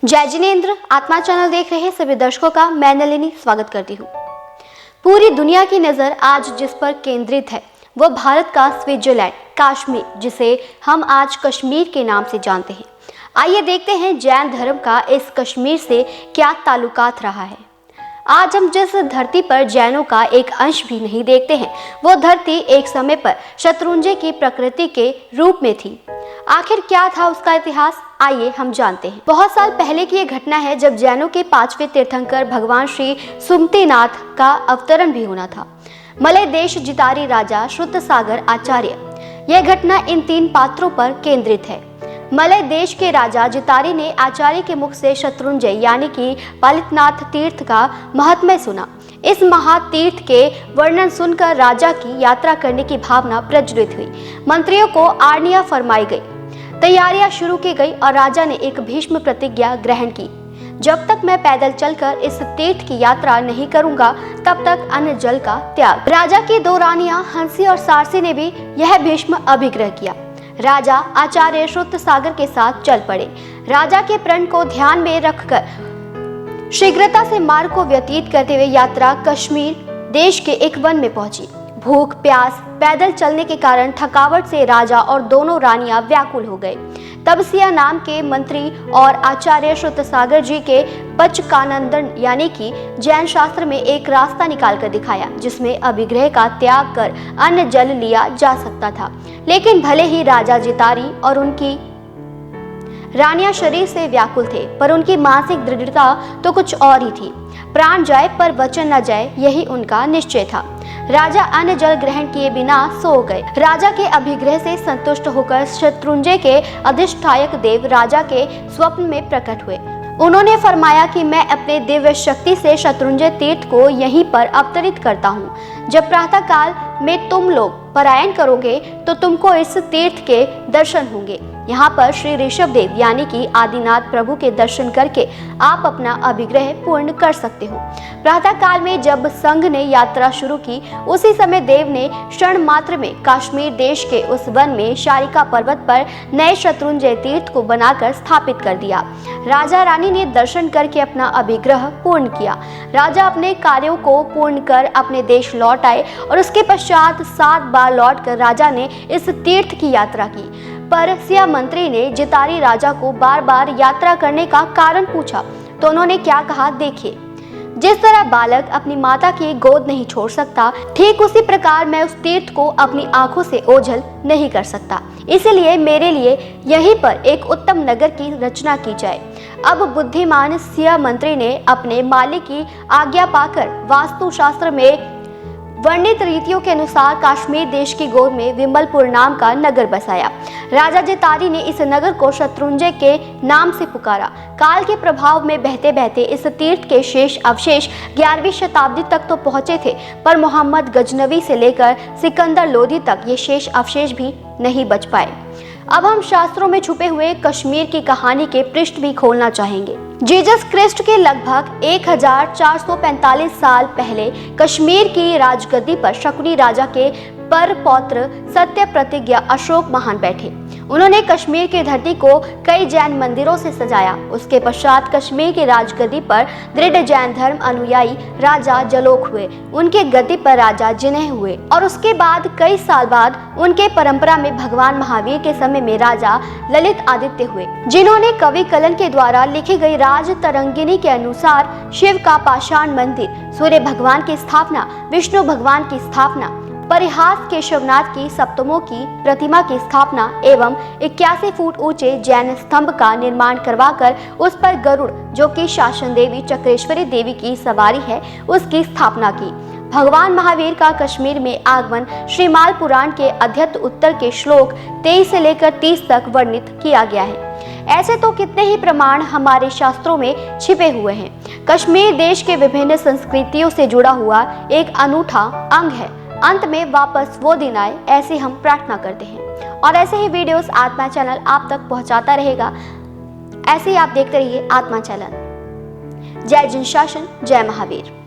जय जिनेंद्र। आत्मा चैनल देख रहे सभी दर्शकों का मैं नलिनी स्वागत करती हूँ। पूरी दुनिया की नज़र आज जिस पर केंद्रित है वो भारत का स्विट्जरलैंड कश्मीर, जिसे हम आज कश्मीर के नाम से जानते हैं। आइए देखते हैं जैन धर्म का इस कश्मीर से क्या ताल्लुकात रहा है। आज हम जिस धरती पर जैनों का एक अंश भी नहीं देखते हैं, वो धरती एक समय पर शत्रुंजय की प्रकृति के रूप में थी। आखिर क्या था उसका इतिहास, आइए हम जानते हैं। बहुत साल पहले की ये घटना है जब जैनों के 5वें तीर्थंकर भगवान श्री सुमतिनाथ का अवतरण भी होना था। मलय देश जितारी राजा श्रुतसागर आचार्य। यह घटना इन 3 पात्रों पर केंद्रित है। मलय देश के राजा जितारी ने आचार्य के मुख से शत्रुंजय यानी कि पालितनाथ तीर्थ का महात्म्य सुना। इस महातीर्थ के वर्णन सुनकर राजा की यात्रा करने की भावना प्रज्वलित हुई। मंत्रियों को आज्ञा फरमाई गई, तैयारियां शुरू की गई और राजा ने एक भीष्म प्रतिज्ञा ग्रहण की। जब तक मैं पैदल चलकर इस तीर्थ की यात्रा नहीं करूंगा तब तक अन्न जल का त्याग। राजा की 2 रानियां हंसी और सारसी ने भी यह भीष्म अभिग्रह किया। राजा आचार्य श्रुतसागर के साथ चल पड़े। राजा के प्रण को ध्यान में रखकर शीघ्रता से मार्ग को व्यतीत करते हुए यात्रा कश्मीर देश के एक वन में पहुंची। भूख प्यास पैदल चलने के कारण थकावट से राजा और दोनों रानियां व्याकुल हो गए। तब सिया नाम के मंत्री और आचार्य श्रुतसागर जी के पचकानंदन यानी कि जैन शास्त्र में एक रास्ता निकाल कर दिखाया जिसमें अभिग्रह का त्याग कर अन्न जल लिया जा सकता था। लेकिन भले ही राजा जितारी और उनकी रानियां शरीर से व्याकुल थे, पर उनकी मानसिक दृढ़ता तो कुछ और ही थी। प्राण जाए पर वचन न जाए, यही उनका निश्चय था। राजा अन्न जल ग्रहण किए बिना सो गए। राजा के अभिग्रह से संतुष्ट होकर शत्रुंजय के अधिष्ठायक देव राजा के स्वप्न में प्रकट हुए। उन्होंने फरमाया कि मैं अपने दिव्य शक्ति से शत्रुंजय तीर्थ को यहीं पर अवतरित करता हूँ। जब प्रातः काल में तुम लोग पलायन करोगे तो तुमको इस तीर्थ के दर्शन होंगे। यहाँ पर श्री ऋषभ देव यानी कि आदिनाथ प्रभु के दर्शन करके आप अपना अभिग्रह पूर्ण कर सकते हो। प्रातः काल में जब संघ ने यात्रा शुरू की, उसी समय देव ने क्षण मात्र में कश्मीर देश के उस वन में शारिका पर्वत पर नए शत्रुंजय तीर्थ को बनाकर स्थापित कर दिया। राजा रानी ने दर्शन करके अपना अभिग्रह पूर्ण किया। राजा अपने कार्यों को पूर्ण कर अपने देश लौट आए और उसके पश्चात 7 बार लौटकर राजा ने इस तीर्थ की यात्रा की। पर सिया मंत्री ने जितारी राजा को बार बार यात्रा करने का कारण पूछा तो उन्होंने क्या कहा, देखिए, जिस तरह बालक अपनी माता की गोद नहीं छोड़ सकता, ठीक उसी प्रकार मैं उस तीर्थ को अपनी आंखों से ओझल नहीं कर सकता। इसलिए मेरे लिए यहीं पर एक उत्तम नगर की रचना की जाए। अब बुद्धिमान सिया मंत्री ने अपने मालिक की आज्ञा पाकर वास्तुशास्त्र में वर्णित रीतियों के अनुसार कश्मीर देश की गोद में विमलपुर नाम का नगर बसाया। राजा जितारी ने इस नगर को शत्रुंजय के नाम से पुकारा। काल के प्रभाव में बहते बहते इस तीर्थ के शेष अवशेष 11वीं शताब्दी तक तो पहुंचे थे, पर मोहम्मद गजनवी से लेकर सिकंदर लोदी तक ये शेष अवशेष भी नहीं बच पाए। अब हम शास्त्रों में छुपे हुए कश्मीर की कहानी के पृष्ठ भी खोलना चाहेंगे। जीसस क्रिस्ट के लगभग 1445 साल पहले कश्मीर की राजगद्दी पर शकुनी राजा के पर पौत्र सत्य प्रतिज्ञा अशोक महान बैठे। उन्होंने कश्मीर की धरती को कई जैन मंदिरों से सजाया। उसके पश्चात कश्मीर की राजगद्दी पर दृढ़ जैन धर्म अनुयायी राजा जलोक हुए। उनके गद्दी पर राजा जिनेह हुए और उसके बाद कई साल बाद उनके परंपरा में भगवान महावीर के समय में राजा ललित आदित्य हुए, जिन्होंने कवि कलन के द्वारा लिखी गई राज तरंगिनी के अनुसार शिव का पाषाण मंदिर, सूर्य भगवान की स्थापना, विष्णु भगवान की स्थापना, परिहास केशवनाथ की सप्तमों की प्रतिमा की स्थापना एवं 81 फुट ऊंचे जैन स्तंभ का निर्माण करवाकर उस पर गरुड़, जो कि शासन देवी चक्रेश्वरी देवी की सवारी है, उसकी स्थापना की। भगवान महावीर का कश्मीर में आगमन श्रीमाल पुराण के अध्यत्त उत्तर के श्लोक 23 से लेकर 30 तक वर्णित किया गया है। ऐसे तो कितने ही प्रमाण हमारे शास्त्रों में छिपे हुए हैं। कश्मीर देश के विभिन्न संस्कृतियों से जुड़ा हुआ एक अनूठा अंग है। अंत में वापस वो दिन आए, ऐसी हम प्रार्थना करते हैं। और ऐसे ही वीडियोस आत्मा चैनल आप तक पहुंचाता रहेगा। ऐसे ही आप देखते रहिए आत्मा चैनल। जय जिन शासन, जय महावीर।